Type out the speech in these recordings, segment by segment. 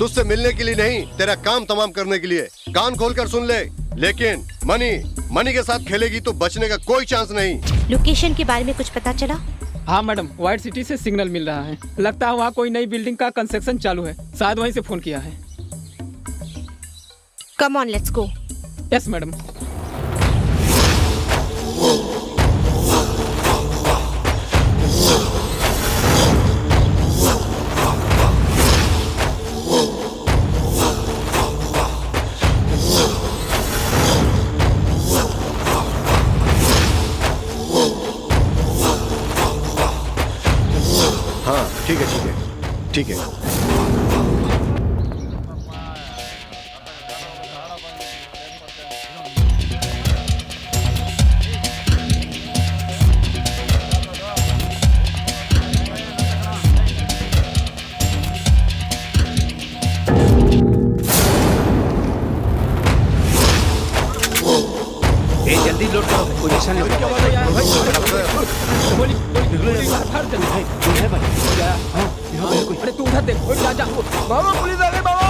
तुझसे मिलने के लिए नहीं, तेरा काम तमाम करने के लिए। कान खोलकर सुन ले, लेकिन मनी के साथ खेलेगी तो बचने का कोई चांस नहीं। लोकेशन के बारे में कुछ पता चला? हाँ मैडम, व्हाइट सिटी से सिग्नल मिल रहा है। लगता है वहाँ कोई नई बिल्डिंग का कंस्ट्रक्शन चालू है, शायद वहीं से फोन किया है। Come on, let's go. Yes madam. हाँ ठीक है, ठीक है। जल्दी लोड करो, पोजीशन ले। अरे तू उधर देख, जा। बाबा पुलिस आ गई बाबा।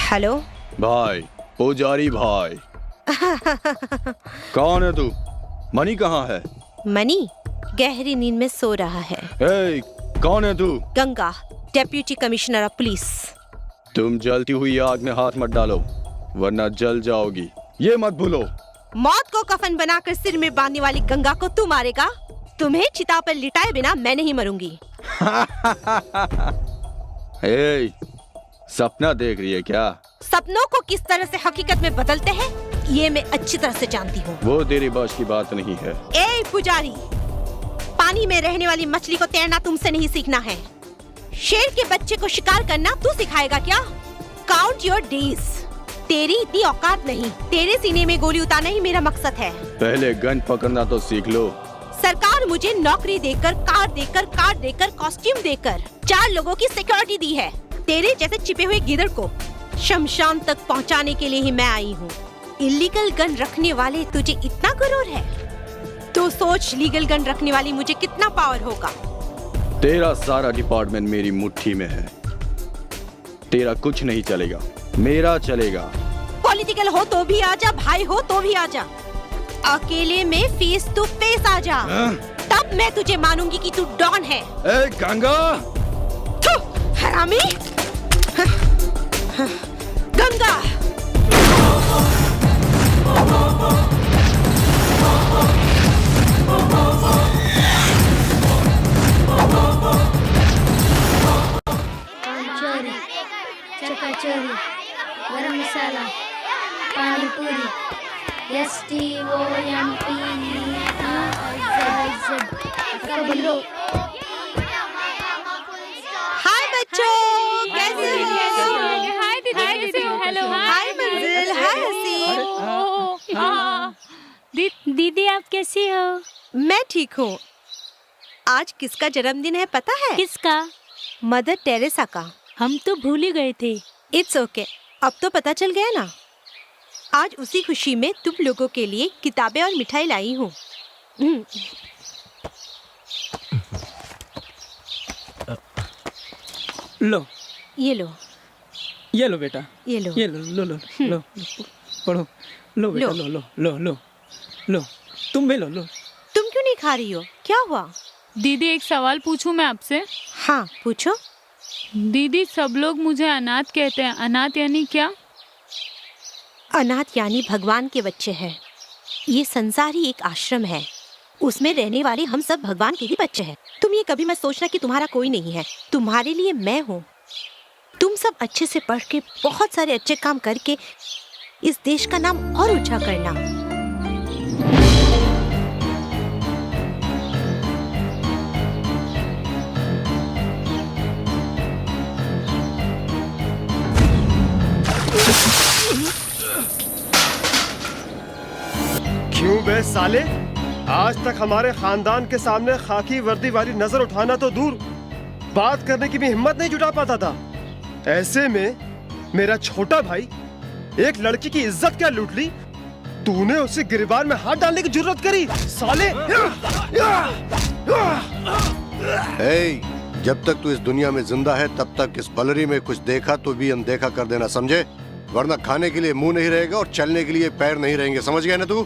हेलो। भाई, पुजारी भाई। कौन है तू? मनी कहाँ है? मनी गहरी नींद में सो रहा है। ए, कौन है तू? Ganga, deputy commissioner of police. तुम जलती हुई आग में हाथ मत डालो, वरना जल जाओगी। ये मत भूलो। मौत को कफन बनाकर सिर में बांधने वाली गंगा को तू मारेगा? तुम्हें चिता पर लिटाए बिना मैं नहीं मरूंगी। ए, सपना देख रही है क्या? सपनों को किस तरह से हकीकत में बदलते हैं ये मैं अच्छी तरह से जानती हूँ। वो तेरी बस की बात नहीं है। ए पुजारी, पानी में रहने वाली मछली को तैरना तुमसे नहीं सीखना है। शेर के बच्चे को शिकार करना तू सिखाएगा क्या? Count your days. तेरी इतनी औकात नहीं। तेरे सीने में गोली उतारना ही मेरा मकसद है। पहले गन पकड़ना तो सीख लो। सरकार मुझे नौकरी देकर, कार देकर, कॉस्ट्यूम देकर 4 लोगों की सिक्योरिटी दी है। तेरे जैसे छिपे हुए गिदड़ को शमशान तक पहुंचाने के लिए ही मैं आई हूँ। इलीगल गन रखने वाले तुझे इतना गुरूर है तो सोच लीगल गन रखने वाली मुझे कितना पावर होगा। तेरा सारा डिपार्टमेंट मेरी मुट्ठी में है। तेरा कुछ नहीं चलेगा, मेरा चलेगा। पॉलिटिकल हो तो भी आजा, भाई हो तो भी आजा। अकेले में फेस टू फेस आजा, तब मैं तुझे मानूंगी कि तू डॉन है। ए गंगा! हरामी! गंगा! चोरी, चकाचौरी, गरम मसाला, पानी पूरी, STOMP, कबलो। हाय बच्चों, कैसे हो? हाय दीदी, हेलो। हाय मंजिल, हाय हसीन। दीदी आप कैसी हो? मैं ठीक हूँ। आज किसका जन्मदिन है पता है? किसका? मदर टेरेसा का। हम तो भूल ही गए थे। इट्स ओके, अब तो पता चल गया ना। आज उसी खुशी में तुम लोगों के लिए किताबें और मिठाई लाई हूँ। लो, ये लो, ये लो बेटा, ये लो। ये लो लो लो लो लो, पढ़ो। लो बेटा, लो लो लो लो लो, तुम भी लो लो। तुम क्यों नहीं खा रही हो? क्या हुआ? दीदी एक सवाल पूछूं मैं आपसे? हाँ पूछो। दीदी सब लोग मुझे अनाथ कहते हैं, अनाथ यानी क्या? अनाथ यानी भगवान के बच्चे हैं। ये संसार ही एक आश्रम है, उसमें रहने वाले हम सब भगवान के ही बच्चे हैं। तुम ये कभी मत सोचना कि तुम्हारा कोई नहीं है। तुम्हारे लिए मैं हूँ। तुम सब अच्छे से पढ़ के बहुत सारे अच्छे काम करके इस देश का नाम और ऊंचा करना। क्यों बे साले, आज तक हमारे खानदान के सामने खाकी वर्दी वाली नजर उठाना तो दूर, बात करने की भी हिम्मत नहीं जुटा पाता था। ऐसे में मेरा छोटा भाई एक लड़की की इज्जत क्या लूट ली, तूने उसे गिरबान में हाथ डालने की जरूरत करी साले। ए, जब तक तू इस दुनिया में जिंदा है तब तक इस बलरी में कुछ देखा तो भी अनदेखा कर देना, समझे? वरना खाने के लिए मुंह नहीं रहेगा और चलने के लिए पैर नहीं रहेंगे, समझ गया ना तू?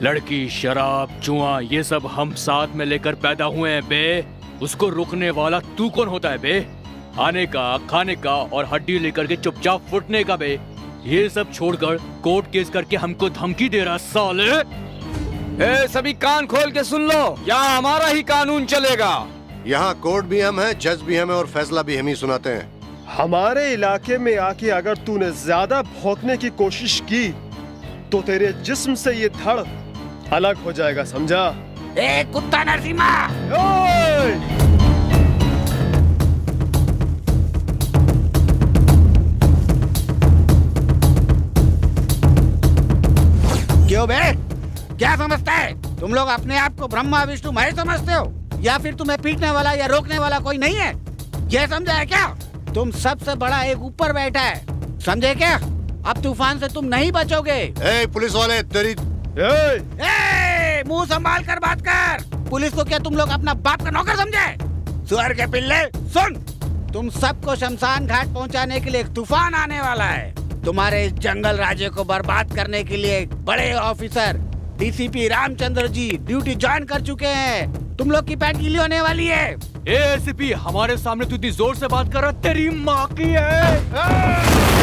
लड़की, शराब, जुआ, ये सब हम साथ में लेकर पैदा हुए हैं बे। उसको रोकने वाला तू कौन होता है बे? आने का, खाने का और हड्डी लेकर के चुपचाप फुटने का बे। ये सब छोड़कर कोर्ट केस करके हमको धमकी दे रहा साले। ए, सभी कान खोल के सुन लो, यहाँ हमारा ही कानून चलेगा। यहाँ कोर्ट भी हम हैं, जज भी हम हैं और फैसला भी हम ही सुनाते हैं। हमारे इलाके में आके अगर तूने ज्यादा भौंकने की कोशिश की तो तेरे जिस्म से ये धड़ अलग हो जाएगा, समझा? ए कुत्ता नरसिम्हा! क्यों बे? क्या समझता है? तुम लोग अपने आप को ब्रह्मा विष्णु महेश समझते हो? या फिर तुम्हें पीटने वाला या रोकने वाला कोई नहीं है? ये समझा है क्या? तुम सबसे बड़ा एक ऊपर बैठा है, समझे क्या? अब तूफान से तुम नहीं बचोगे। ए पुलिस वाले तेरी मुंह संभाल कर बात कर। पुलिस को क्या तुम लोग अपना बाप का नौकर समझे? सुअर के पिल्ले सुन, तुम सबको शमशान घाट पहुंचाने के लिए एक तूफान आने वाला है। तुम्हारे इस जंगल राज्य को बर्बाद करने के लिए एक बड़े officer DCP Ramchandra ji duty join कर चुके हैं। तुम लोग की पैंट गीली होने वाली है। एसीपी हमारे सामने तू इतनी जोर से बात कर रहा, तेरी माँ की है।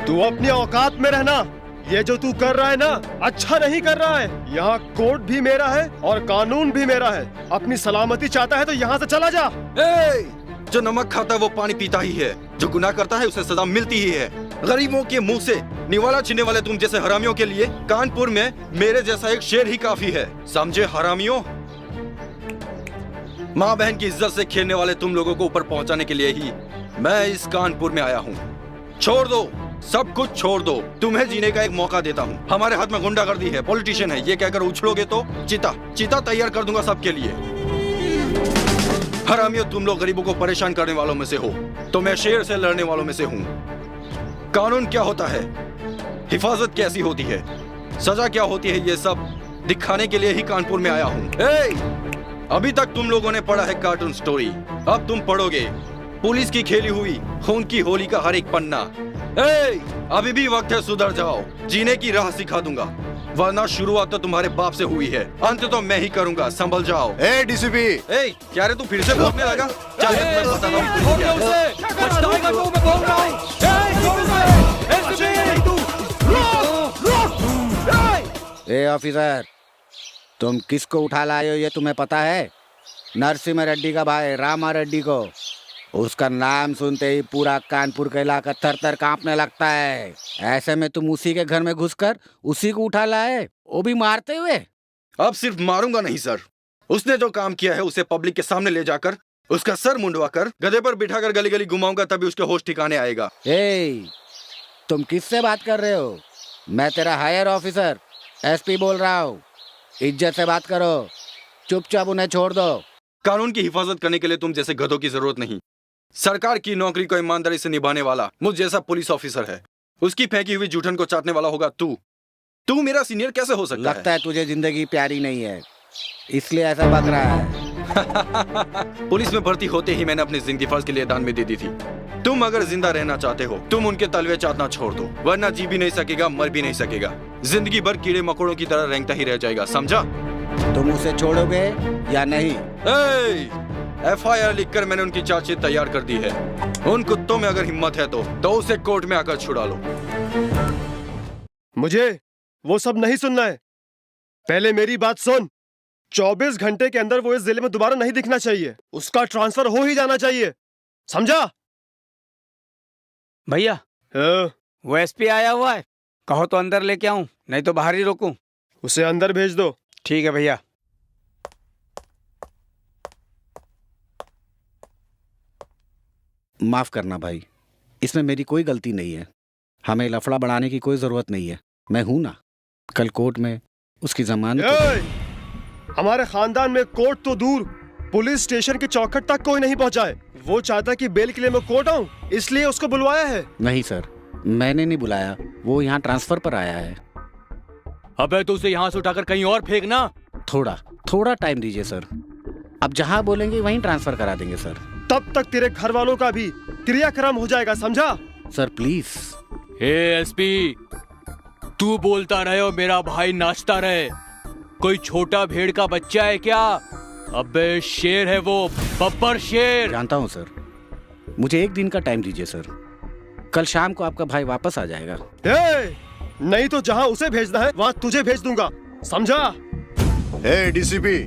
तू अपनी औकात में रहना। ये जो तू कर रहा है ना, अच्छा नहीं कर रहा है। यहाँ कोर्ट भी मेरा है और कानून भी मेरा है। अपनी सलामती चाहता है तो यहाँ से चला जा। जो नमक खाता है वो पानी पीता ही है, जो गुनाह करता है उसे सजा मिलती ही है। गरीबों के मुंह से निवाला छीनने वाले तुम जैसे हरामियों के लिए कानपुर में मेरे जैसा एक शेर ही काफी है, समझे हरामियों। माँ बहन की इज्जत से खेलने वाले तुम लोगों को ऊपर पहुंचाने के लिए ही मैं इस कानपुर में आया हूँ। छोड़ दो, सब कुछ छोड़ दो, तुम्हें जीने का एक मौका देता हूँ। हमारे हाथ में गुंडागर्दी है, पॉलिटिशियन है, ये कहकर उछलोगे तो चिता तैयार कर दूंगा सबके लिए। हरामियों, तुम लोग गरीबों को परेशान करने वालों में से हो, तो मैं शेर से लड़ने वालों में से हूँ। कानून क्या होता है, हिफाजत कैसी होती है, सजा क्या होती है, ये सब दिखाने के लिए ही कानपुर में आया हूँ। अभी तक तुम लोगों ने पढ़ा है कार्टून स्टोरी, अब तुम पढ़ोगे पुलिस की खेली हुई खून की होली का हर एक पन्ना। अभी भी वक्त है, सुधर जाओ, जीने की राह सिखा दूंगा। वरना शुरुआत तो तुम्हारे बाप से हुई है, अंत तो मैं ही करूंगा। संभल जाओ। ए डीसीपी, ए, क्या रे तू फिर से बोलने लगा? चल मैं तुम्हें बताता हूँ पुलिस क्या है। ए ऑफिसर, तुम किसको उठा लाए हो ये तुम्हें पता है? नरसिम्हा रेड्डी का भाई रामा रेड्डी को। उसका नाम सुनते ही पूरा कानपुर का इलाका थर थर कांपने लगता है। ऐसे में तुम उसी के घर में घुसकर उसी को उठा लाए, वो भी मारते हुए। अब सिर्फ मारूंगा नहीं सर, उसने जो काम किया है उसे पब्लिक के सामने ले जाकर उसका सर मुंडवा कर गधे पर बिठाकर गली गली घुमाऊंगा, तभी उसके होश ठिकाने आएगा। ए, तुम किससे बात कर रहे हो? मैं तेरा हायर ऑफिसर एसपी बोल रहा हूँ। इज्जत से बात करो, चुपचाप उन्हें छोड़ दो। कानून की हिफाजत करने के लिए तुम जैसे गधों की जरूरत नहीं। सरकार की नौकरी को ईमानदारी से निभाने वाला मुझ जैसा पुलिस ऑफिसर है। उसकी फेंकी हुई जूठन को चाटने वाला होगा तू मेरा सीनियर कैसे हो सकता लगता है तुझे जिंदगी प्यारी नहीं है, इसलिए ऐसा बक रहा है। पुलिस में भर्ती होते ही मैंने अपनी जिंदगी फर्ज के लिए दान में दे दी थी। तुम अगर जिंदा रहना चाहते हो, तुम उनके तलवे चाटना छोड़ दो, वरना जी भी नहीं सकेगा, मर भी नहीं सकेगा। जिंदगी भर कीड़े मकोड़ों की तरह रेंगता ही रह जाएगा, समझा? तुम उसे छोड़ोगे या नहीं? FIR लिखकर मैंने उनकी चार्जशीट तैयार कर दी है। उन कुत्तों में अगर हिम्मत है तो उसे कोर्ट में आकर छुड़ा लो। मुझे वो सब नहीं सुनना है, पहले मेरी बात सुन। 24 घंटे के अंदर वो इस जिले में दोबारा नहीं दिखना चाहिए, उसका ट्रांसफर हो ही जाना चाहिए, समझा? भैया हाँ? वो एसपी आया हुआ है, कहो तो अंदर लेके आऊं, नहीं तो बाहर ही रोकूं। उसे अंदर भेज दो। ठीक है भैया। माफ करना भाई, इसमें मेरी कोई गलती नहीं है। हमें लफड़ा बढ़ाने की कोई जरूरत नहीं है, मैं हूं ना। कल कोर्ट में उसकी जमानत। हमारे खानदान में कोर्ट तो दूर, पुलिस स्टेशन के चौखट तक कोई नहीं पहुंचा है। वो चाहता कि बेल के लिए मैं कोर्ट आऊं, इसलिए उसको बुलवाया है। नहीं सर, मैंने नहीं बुलाया, वो यहाँ ट्रांसफर पर आया है। अबे तो उसे यहाँ से उठाकर कहीं और फेंकना। थोड़ा टाइम दीजिए सर, अब जहाँ बोलेंगे वहीं ट्रांसफर करा देंगे सर। तब तक तेरे घर वालों का भी क्रियाक्रम हो जाएगा, समझा? Sir please. एसपी, तू बोलता रहे और मेरा भाई नाचता रहे। कोई छोटा भेड़ का बच्चा है क्या? अबे शेर है वो, बब्बर शेर। जानता हूँ सर, मुझे एक दिन का टाइम दीजिए सर, कल शाम को आपका भाई वापस आ जाएगा। नहीं तो जहाँ उसे भेजना है वहाँ तुझे भेज दूंगा, समझा? डीसीपी,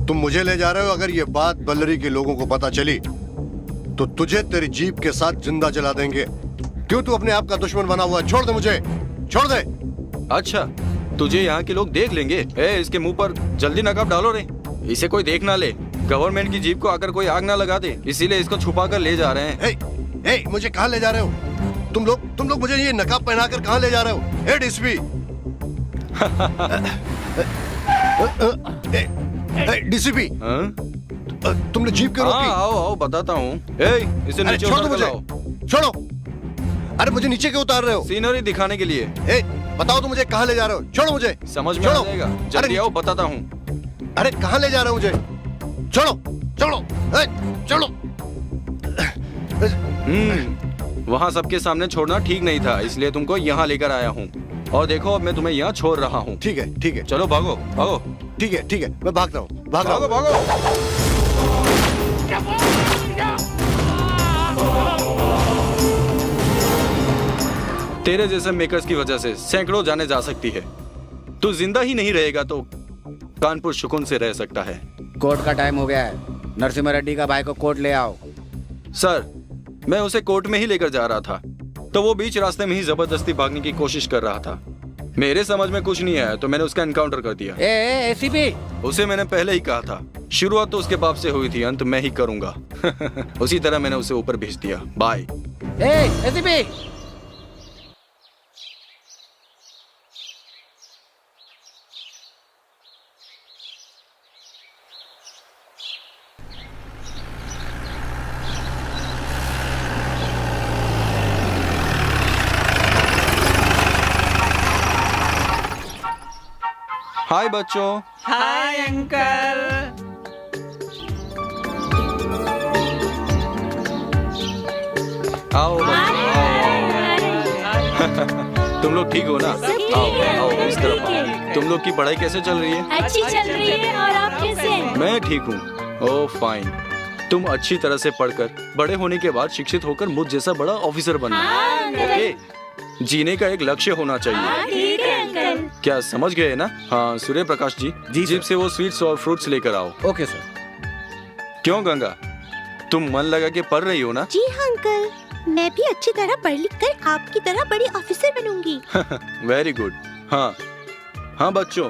तुम मुझे ले जा रहे हो। अगर ये बात बल्लरी के लोगों को पता चली तो तुझे तेरी जीप के साथ जिंदा जला देंगे। क्यों तू अपने आप का दुश्मन बना हुआ? छोड़ दे मुझे, छोड़ दे। अच्छा, तुझे यहाँ के लोग देख लेंगे। इसके मुंह पर जल्दी नकाब डालो रे, इसे कोई देख ना ले। गवर्नमेंट की जीप को आकर कोई आग ना लगा दे, इसीलिए इसको छुपा कर ले जा रहे हैं। मुझे कहाँ ले जा रहे हो तुम लोग? मुझे ये नकाब पहनाकर कहाँ ले जा रहे हो? डीसीपी, डीसीपी, तुमने जीप क्यों रोकी? आओ बताता हूँ। इसे नीचे छोड़ो उतार मुझे, कर लाओ। छोड़ो। अरे मुझे नीचे क्यों उतार रहे हो? सीनरी दिखाने के लिए। बताओ तो मुझे कहाँ ले जा रहे हो? छोड़ो मुझे। समझ में आ जाएगा, जल्दी आओ, बताता हूँ। अरे कहाँ ले जा रहे हो मुझे? छोड़ो, छोड़ो, छोड़ो। वहाँ सबके सामने छोड़ना ठीक नहीं था, इसलिए तुमको यहाँ लेकर आया हूँ। और देखो अब मैं तुम्हें यहाँ छोड़ रहा हूँ। ठीक है, चलो भागो भागो। ठीक है, मैं भाग रहा हूँ, भागो भागो। तेरे जैसे मेकर्स की वजह से सैकड़ों जाने जा सकती है। तू जिंदा ही नहीं रहेगा तो कानपुर सुकून से रह सकता है। कोर्ट का टाइम हो गया है, नरसिम्हा रेड्डी का भाई को कोर्ट ले आओ। सर, मैं उसे कोर्ट में ही लेकर जा रहा था, तो वो बीच रास्ते में ही जबरदस्ती भागने की कोशिश कर रहा था। मेरे समझ में कुछ नहीं आया तो मैंने उसका एनकाउंटर कर दिया। एसीपी, उसे मैंने पहले ही कहा था, शुरुआत तो उसके बाप से हुई थी, अंत मैं ही करूंगा। उसी तरह मैंने उसे ऊपर भेज दिया। बाय। एसीपी, हाय बच्चों। Hi uncle. आओ बच्चों, आओ। तुम लोग ठीक हो ना? आओ इस तरफ आओ। तुम लोग की पढ़ाई कैसे चल रही है? अच्छी चल रही है। और आप कैसे हैं? मैं ठीक हूँ। ओह फाइन। तुम अच्छी तरह से पढ़कर बड़े होने के बाद शिक्षित होकर मुझ जैसा बड़ा ऑफिसर बनना। ओके, जीने का एक लक्ष्य होना चाहिए। ठीक है अंकल। क्या समझ गए ना? हाँ सूर्य प्रकाश जी, जीप से वो स्वीट्स और फ्रूट्स लेकर आओ। Okay sir. क्यों गंगा, तुम मन लगा के पढ़ रही हो ना? जी हाँ अंकल, मैं भी अच्छी तरह पढ़ लिख कर आपकी तरह बड़ी ऑफिसर बनूंगी। Very good. हाँ हाँ बच्चों,